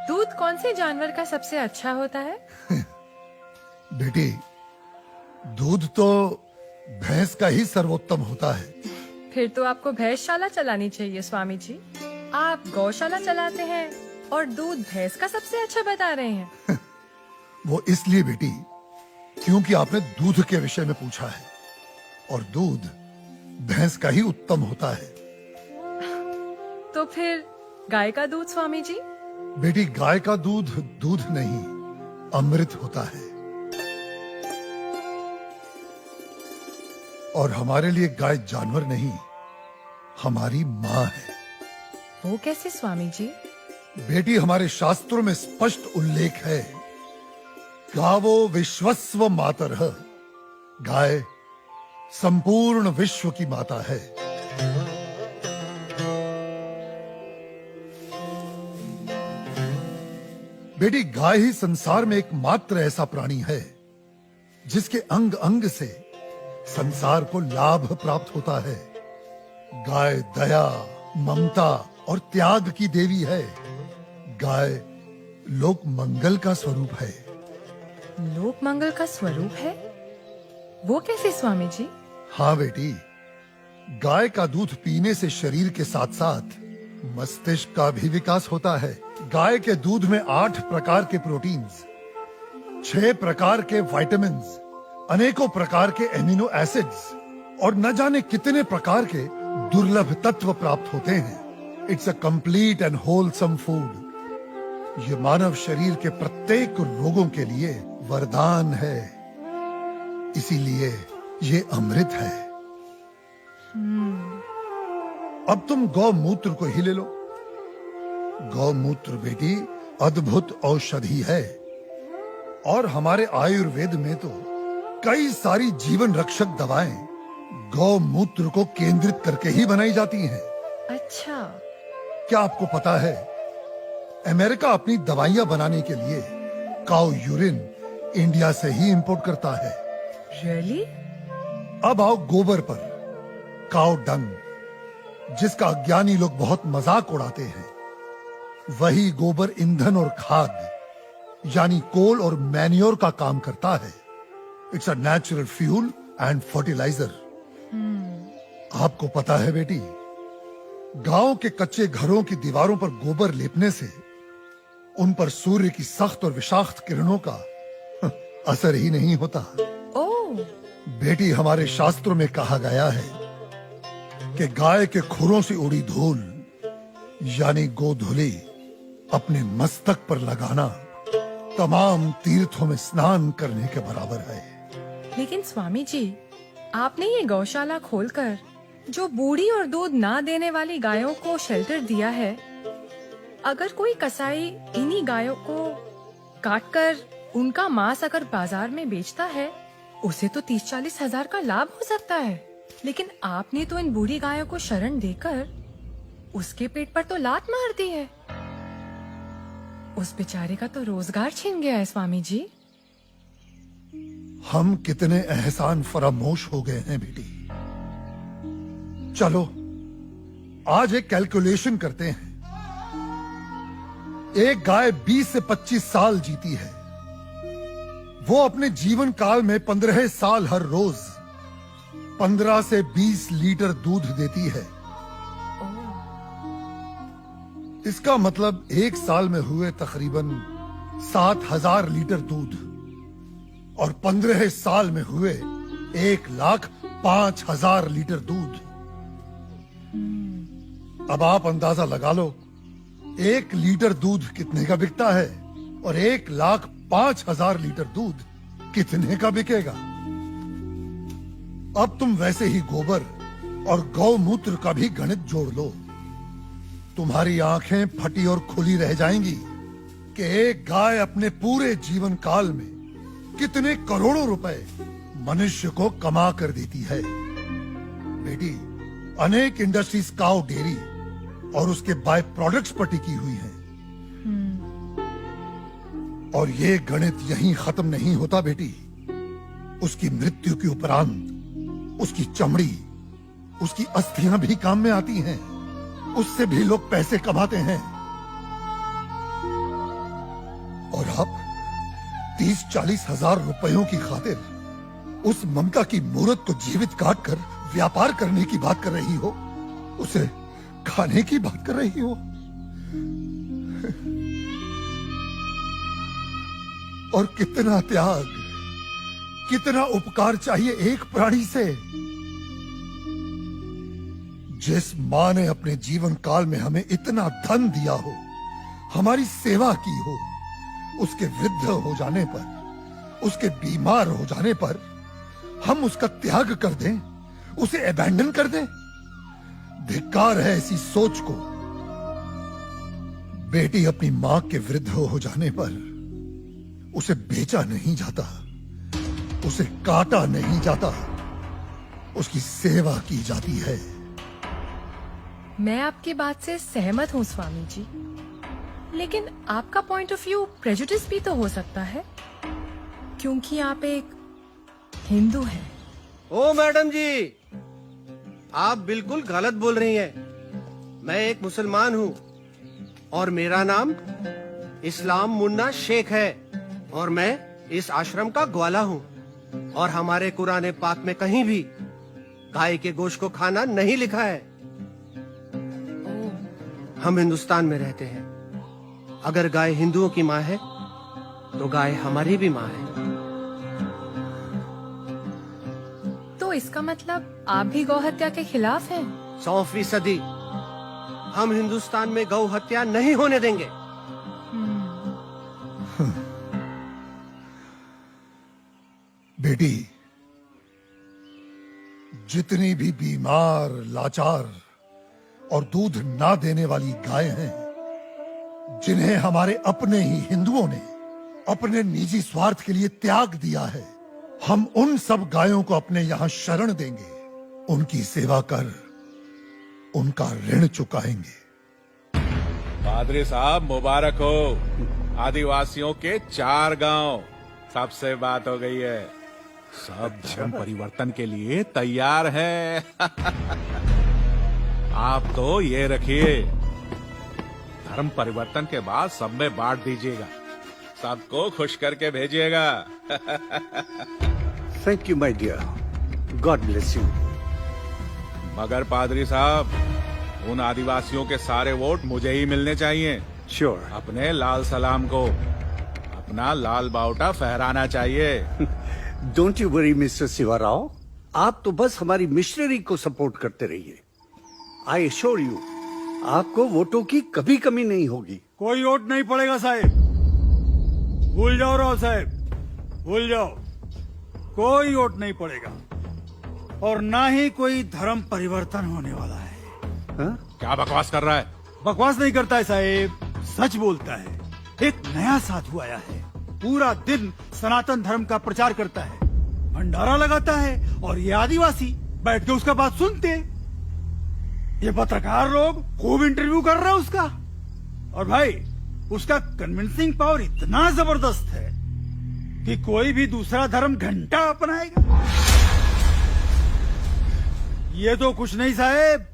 दूध कौन से जानवर का सबसे अच्छा होता है? बेटी, दूध तो भैंस का ही सर्वोत्तम होता है। फिर तो आपको भैंसशाला चलानी चाहिए स्वामी जी। आप गौशाला चलाते हैं और दूध भैंस का सबसे अच्छा बता रहे हैं। वो इसलिए बेटी, क्योंकि आपने दूध के विषय में पूछा है और दूध भैंस का ही उत्तम होता है। तो फिर गाय का दूध स्वामी जी? बेटी, गाय का दूध दूध नहीं, अमृत होता है। और हमारे लिए गाय जानवर नहीं, हमारी माँ है। वो कैसे स्वामी जी? बेटी, हमारे शास्त्रों में स्पष्ट उल्लेख है, गावो विश्वस्व मातरः, गाय संपूर्ण विश्व की माता है। बेटी, गाय ही संसार में एकमात्र ऐसा प्राणी है जिसके अंग अंग से संसार को लाभ प्राप्त होता है। गाय दया, ममता और त्याग की देवी है। गाय लोक मंगल का स्वरूप है। लोक मंगल का स्वरूप है? वो कैसे स्वामी जी? हाँ बेटी, गाय का दूध पीने से शरीर के साथ साथ मस्तिष्क का भी विकास होता है। गाय के दूध में 8 प्रकार के प्रोटीन्स, 6 प्रकार के विटामिन्स, अनेकों प्रकार के एमिनो एसिड्स और न जाने कितने प्रकार के दुर्लभ तत्व प्राप्त होते हैं। It's a complete and wholesome food. ये मानव शरीर के प्रत्येक रोगों के लिए वरदान है। इसीलिए ये अमृत है। अब तुम गौमूत्र को ही ले लो। गौमूत्र बेटी अद्भुत औषधि है और हमारे आयुर्वेद में तो कई सारी जीवन रक्षक दवाएं गौमूत्र को केंद्रित करके ही बनाई जाती हैं। अच्छा। क्या आपको पता है, अमेरिका अपनी दवाइयां बनाने के लिए काऊ यूरिन इंडिया से ही इंपोर्ट करता है। रियली? अब आओ गोबर पर। काऊ डंग, जिसका अज्ञानी लोग बहुत मजाक उड़ाते हैं, वही गोबर ईंधन और खाद यानी कोल और मैन्योर का काम करता है। It's a natural fuel and fertiliser. आपको पता है बेटी, गांव के कच्चे घरों की दीवारों पर गोबर लेपने से उन पर सूर्य की सख्त और विषाक्त किरणों का असर ही नहीं होता। ओह। बेटी, हमारे शास्त्रों में कहा गया है कि गाय के खुरों से उड़ी धूल यानी गोधूली अपने मस्तक पर लगाना तमाम तीर्थों में स्नान करने के बराबर है। लेकिन स्वामी जी, आपने ये गौशाला खोलकर जो बूढ़ी और दूध ना देने वाली गायों को शेल्टर दिया है, अगर कोई कसाई इन्हीं गायों को काटकर उनका मांस अगर बाजार में बेचता है, उसे तो 30-40 हजार का लाभ हो सकता है। लेकिन आपने तो इन बूढ़ी गायों को शरण देकर उसके पेट पर तो लात मार दी है। उस बेचारे का तो रोजगार छिन गया है स्वामी जी। हम कितने एहसान फरामोश हो गए हैं बेटी। चलो आज एक कैलकुलेशन करते हैं। एक गाय 20 से 25 साल जीती है। वो अपने जीवन काल में 15 साल हर रोज 15 से 20 लीटर दूध देती है। इसका मतलब एक साल में हुए तकरीबन 7,000 लीटर दूध और 15 साल में हुए 1,05,000 लीटर दूध। अब आप अंदाजा लगा लो, 1 लीटर दूध कितने का बिकता है और 1,05,000 लीटर दूध कितने का बिकेगा। अब तुम वैसे ही गोबर और गौमूत्र का भी गणित जोड़ लो। तुम्हारी आंखें फटी और खुली रह जाएंगी कि एक गाय अपने पूरे जीवन काल में कितने करोड़ों रुपए मनुष्य को कमा कर देती है। बेटी, अनेक इंडस्ट्रीज काऊ डेयरी और उसके बाय प्रोडक्ट्स पर टिकी हुई हैं। और ये गणित यहीं खत्म नहीं होता बेटी। उसकी मृत्यु के उपरांत उसकी चमड़ी, उसकी अस्थियां भी काम में आती हैं। उससे भी लोग पैसे कमाते हैं। आप 30-40 हजार रुपयों की खातिर उस ममता की मूर्त को जीवित काट कर व्यापार करने की बात कर रही हो, उसे खाने की बात कर रही हो। और कितना त्याग, कितना उपकार चाहिए एक प्राणी से। जिस मां ने अपने जीवन काल में हमें इतना धन दिया हो, हमारी सेवा की हो, उसके वृद्ध हो जाने पर, उसके बीमार हो जाने पर हम उसका त्याग कर दें, उसे अबैंडन कर दें। धिक्कार है ऐसी सोच को। बेटी अपनी मां के वृद्ध हो जाने पर उसे बेचा नहीं जाता, उसे काटा नहीं जाता, उसकी सेवा की जाती है। मैं आपकी बात से सहमत हूँ स्वामी जी, लेकिन आपका पॉइंट ऑफ व्यू प्रेजुडिस भी तो हो सकता है, क्योंकि आप एक हिंदू हैं। ओ मैडम जी, आप बिल्कुल गलत बोल रही हैं। मैं एक मुसलमान हूँ और मेरा नाम इस्लाम मुन्ना शेख है और मैं इस आश्रम का ग्वाला हूँ। और हमारे कुरान पाक में कहीं भी गाय के गोश्त को खाना नहीं लिखा है। हम हिंदुस्तान में रहते हैं। अगर गाय हिंदुओं की माँ है तो गाय हमारी भी माँ है। तो इसका मतलब आप भी गौ हत्या के खिलाफ हैं? 100%। हम हिंदुस्तान में गौ हत्या नहीं होने देंगे। बेटी, जितनी भी बीमार, लाचार और दूध ना देने वाली गायें हैं, जिन्हें हमारे अपने ही हिंदुओं ने अपने निजी स्वार्थ के लिए त्याग दिया है, हम उन सब गायों को अपने यहां शरण देंगे, उनकी सेवा कर उनका ऋण चुकाएंगे। पादरी साहब मुबारक हो। आदिवासियों के 4 गांव सबसे बात हो गई है। सब धर्म परिवर्तन के लिए तैयार हैं। आप तो ये रखिए, धर्म परिवर्तन के बाद सब में बांट दीजिएगा, सबको खुश करके भेजिएगा। Thank you my dear, God bless you. मगर पादरी साहब, उन आदिवासियों के सारे वोट मुझे ही मिलने चाहिए। श्योर। अपने लाल सलाम को अपना लाल बावटा फहराना चाहिए। Don't you worry mister Shiva Rao, आप तो बस हमारी मिशनरी को सपोर्ट करते रहिए। आई एश्योर यू, आपको वोटों की कभी कमी नहीं होगी। कोई वोट नहीं पड़ेगा साहब, भूल जाओ राव साहब, भूल जाओ। कोई वोट नहीं पड़ेगा और ना ही कोई धर्म परिवर्तन होने वाला है। हा? क्या बकवास कर रहा है? बकवास नहीं करता है साहब, सच बोलता है। एक नया साधु आया है, पूरा दिन सनातन धर्म का प्रचार करता है, भंडारा लगाता है और ये आदिवासी बैठ के उसका बात सुनते। ये पत्रकार लोग खूब इंटरव्यू कर रहे हैं उसका। और भाई, उसका कन्विंसिंग पावर इतना जबरदस्त है कि कोई भी दूसरा धर्म घंटा अपनाएगा। ये तो कुछ नहीं साहब,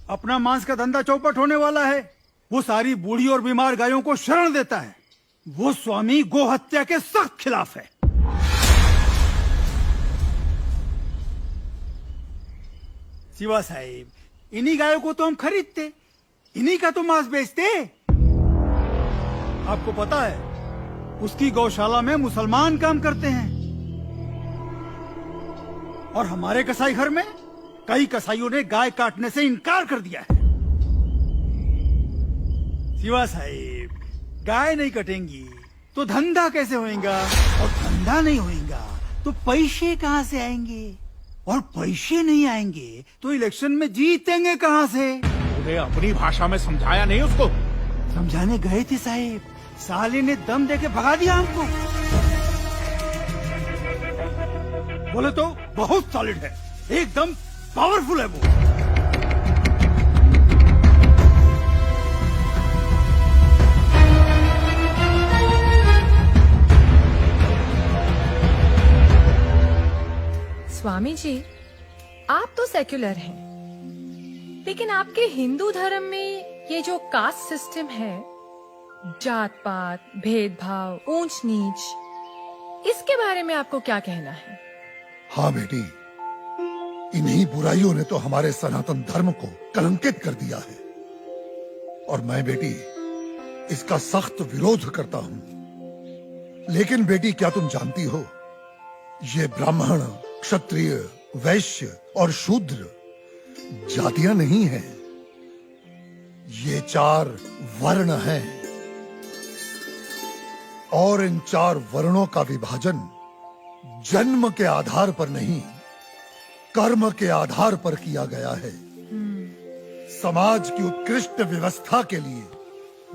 अपना मांस का धंधा चौपट होने वाला है। वो सारी बूढ़ी और बीमार गायों को शरण देता है। वो स्वामी गो हत्या के सख्त खिलाफ है। शिवा साहिब, इन्हीं गायों को तो हम खरीदते, इन्हीं का तो मांस बेचते। आपको पता है, उसकी गौशाला में मुसलमान काम करते हैं और हमारे कसाई घर में कई कसाईयों ने गाय काटने से इनकार कर दिया है। शिवा साहिब, गाय नहीं कटेंगी तो धंधा कैसे होएगा, और धंधा नहीं होएगा तो पैसे कहाँ से आएंगे, और पैसे नहीं आएंगे तो इलेक्शन में जीतेंगे कहाँ से। उन्हें अपनी भाषा में समझाया नहीं उसको? समझाने गए थे साहिब, साले ने दम देके भगा दिया हमको। बोले तो बहुत सॉलिड है, एकदम पावरफुल है वो। स्वामी जी, आप तो सेक्युलर हैं, लेकिन आपके हिंदू धर्म में ये जो कास्ट सिस्टम है जात पात, भेदभाव, ऊंच नीच, इसके बारे में आपको क्या कहना है? हाँ बेटी, इन्हीं बुराइयों ने तो हमारे सनातन धर्म को कलंकित कर दिया है और मैं बेटी इसका सख्त विरोध करता हूं। लेकिन बेटी क्या तुम जानती हो, ये ब्राह्मण, क्षत्रिय, वैश्य और शूद्र जातियां नहीं हैं, ये 4 वर्ण हैं और इन 4 वर्णों का विभाजन जन्म के आधार पर नहीं, कर्म के आधार पर किया गया है। समाज की उत्कृष्ट व्यवस्था के लिए,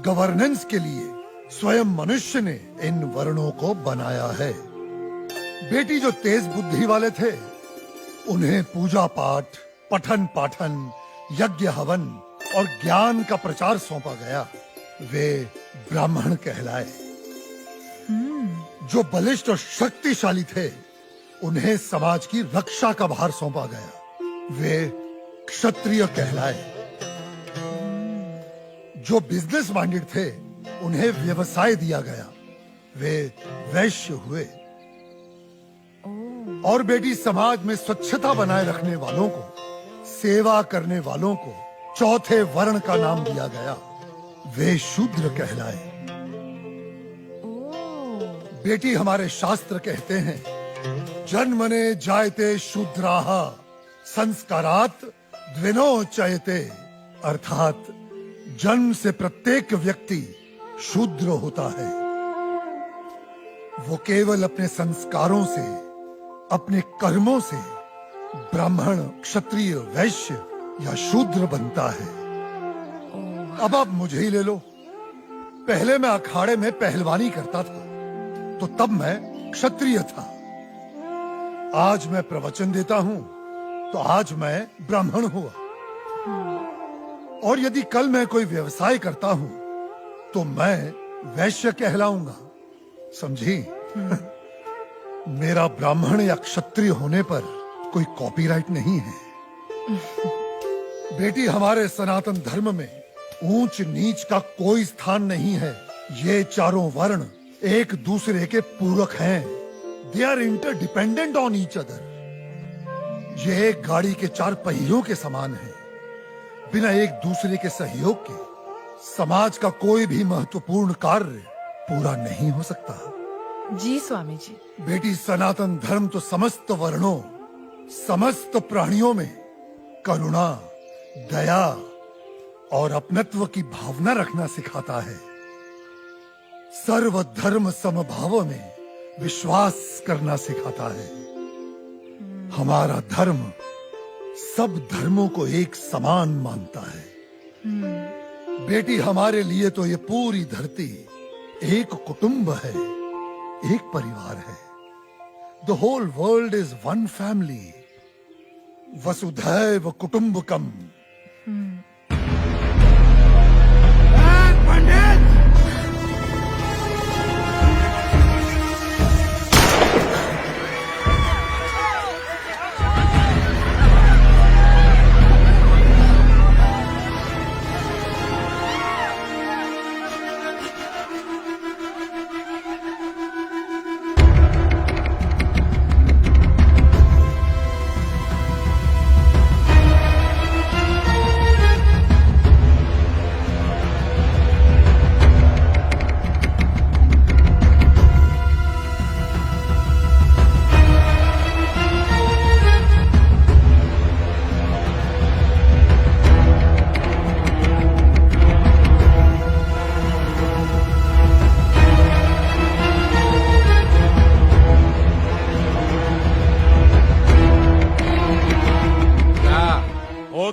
गवर्नेंस के लिए स्वयं मनुष्य ने इन वर्णों को बनाया है। बेटी जो तेज बुद्धि वाले थे उन्हें पूजा पाठ, पठन पाठन, यज्ञ हवन और ज्ञान का प्रचार सौंपा गया, वे ब्राह्मण कहलाए। जो बलिष्ठ और शक्तिशाली थे उन्हें समाज की रक्षा का भार सौंपा गया, वे क्षत्रिय कहलाए। जो बिजनेस माइंडेड थे उन्हें व्यवसाय दिया गया, वे वैश्य हुए। और बेटी समाज में स्वच्छता बनाए रखने वालों को, सेवा करने वालों को चौथे वर्ण का नाम दिया गया, वे शूद्र कहलाए। बेटी हमारे शास्त्र कहते हैं, जन्मने जायते शूद्राः संस्कारात् द्विनोच्यते, अर्थात जन्म से प्रत्येक व्यक्ति शूद्र होता है। वो केवल अपने संस्कारों से, अपने कर्मों से ब्राह्मण, क्षत्रिय, वैश्य या शूद्र बनता है। अब आप मुझे ही ले लो, पहले मैं अखाड़े में पहलवानी करता था तो तब मैं क्षत्रिय था, आज मैं प्रवचन देता हूं तो आज मैं ब्राह्मण हुआ, और यदि कल मैं कोई व्यवसाय करता हूं तो मैं वैश्य कहलाऊंगा, समझी? मेरा ब्राह्मण या क्षत्रिय होने पर कोई कॉपीराइट नहीं है। बेटी हमारे सनातन धर्म में ऊंच नीच का कोई स्थान नहीं है। ये चारों वर्ण एक दूसरे के पूरक हैं। They are interdependent on each other. ये एक गाड़ी के 4 पहियों के समान है। बिना एक दूसरे के सहयोग के समाज का कोई भी महत्वपूर्ण कार्य पूरा नहीं हो सकता। जी स्वामी जी। बेटी सनातन धर्म तो समस्त वर्णों, समस्त प्राणियों में करुणा, दया और अपनत्व की भावना रखना सिखाता है। सर्व धर्म समभाव में विश्वास करना सिखाता है। हमारा धर्म सब धर्मों को एक समान मानता है। बेटी हमारे लिए तो ये पूरी धरती एक कुटुंब है, एक परिवार है। The whole world is one family, वसुधैव कुटुंबकम। पंडित,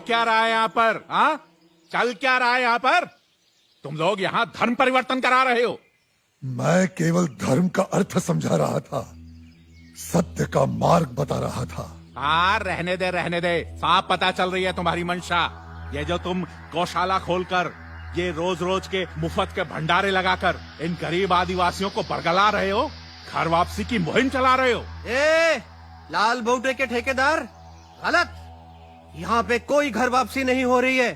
क्या रहा है यहाँ पर? हाँ, चल क्या रहा है यहाँ पर? तुम लोग यहाँ धर्म परिवर्तन करा रहे हो। मैं केवल धर्म का अर्थ समझा रहा था, सत्य का मार्ग बता रहा था। हाँ, रहने दे, साफ पता चल रही है तुम्हारी मंशा। ये जो तुम गौशाला खोलकर, ये रोज रोज के मुफ्त के भंडारे लगाकर इन गरीब आदिवासियों को बरगला रहे हो, घर वापसी की मुहिम चला रहे हो। ए, लाल बोटे के ठेकेदार, गलत। यहाँ पे कोई घर वापसी नहीं हो रही है,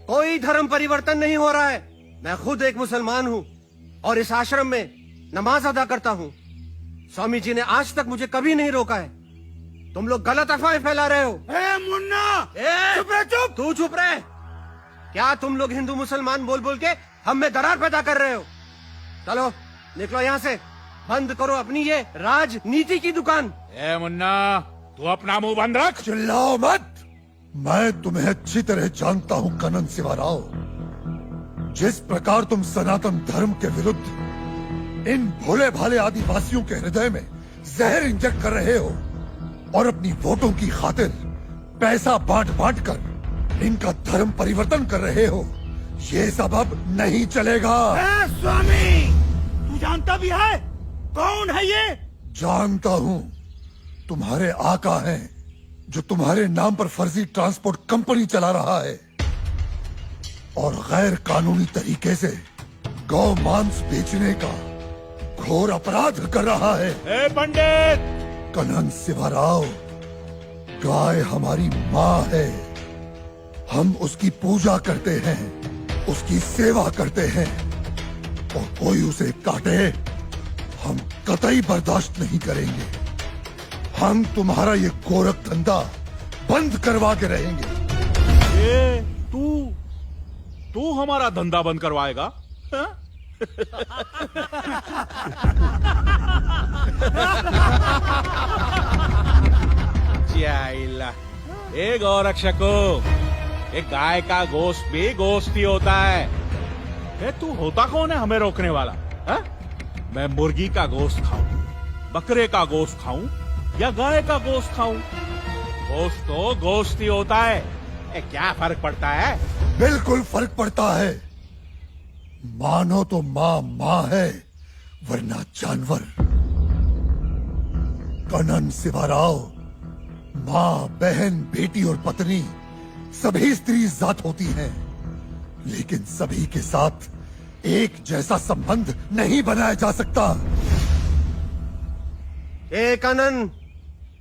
कोई धर्म परिवर्तन नहीं हो रहा है। मैं खुद एक मुसलमान हूँ और इस आश्रम में नमाज अदा करता हूँ। स्वामी जी ने आज तक मुझे कभी नहीं रोका है। तुम लोग गलत अफवाहें फैला रहे हो। ए मुन्ना, चुप रह, चुप। तू चुप रहे। क्या तुम लोग हिंदू मुसलमान बोल बोल के हम में दरार पैदा कर रहे हो? चलो निकलो यहाँ से, बंद करो अपनी ये राजनीति की दुकान। ए मुन्ना, तू अपना मुंह बंद रख। चिल्लाओ मत। मैं तुम्हें अच्छी तरह जानता हूँ कनन शिवाराव। जिस प्रकार तुम सनातन धर्म के विरुद्ध इन भोले भाले आदिवासियों के हृदय में जहर इंजेक्ट कर रहे हो और अपनी वोटों की खातिर पैसा बांट बांट कर इनका धर्म परिवर्तन कर रहे हो, ये सब अब नहीं चलेगा। ए स्वामी, तू जानता भी है कौन है ये? जानता हूँ। तुम्हारे आका हैं जो तुम्हारे नाम पर फर्जी ट्रांसपोर्ट कंपनी चला रहा है और गैर कानूनी तरीके से गौ मांस बेचने का घोर अपराध कर रहा है। ए पंडित, कनन शिवाराव, गाय हमारी माँ है। हम उसकी पूजा करते हैं, उसकी सेवा करते हैं और कोई उसे काटे हम कतई बर्दाश्त नहीं करेंगे। हम तुम्हारा ये गोरख धंधा बंद करवा के रहेंगे। ए तू हमारा धंधा बंद करवाएगा? हाँ? जाइला। ए गौरक्षको, एक गाय का गोश्त भी गोश्त ही होता है। ए तू होता कौन है हमें रोकने वाला? हा? मैं मुर्गी का गोश्त खाऊं, बकरे का गोश्त खाऊं या गाय का गोश्त खाऊं, गोश्त तो गोश्त ही होता है। ए क्या फर्क पड़ता है? बिल्कुल फर्क पड़ता है। मानो तो माँ माँ है वरना जानवर। कनन शिवाराव, माँ, बहन, बेटी और पत्नी सभी स्त्री जात होती हैं, लेकिन सभी के साथ एक जैसा संबंध नहीं बनाया जा सकता। ए कनन,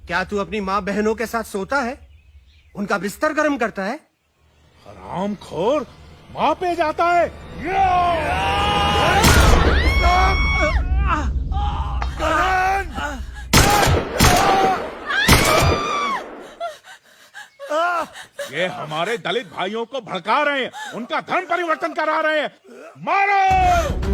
क्या तू अपनी माँ बहनों के साथ सोता है, उनका बिस्तर गर्म करता है? हरामखोर, माँ पे जाता है। ये हमारे दलित भाइयों को भड़का रहे हैं, उनका धर्म परिवर्तन करा रहे हैं। मारो!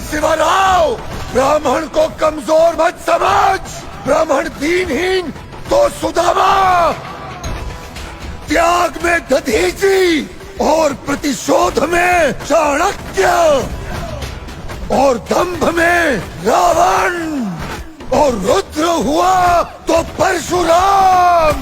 शिवराव, ब्राह्मण को कमजोर मत समझ। ब्राह्मण दीनहीन तो सुदामा, त्याग में दधीचि और प्रतिशोध में चाणक्य और दंभ में रावण और रुद्र हुआ तो परशुराम।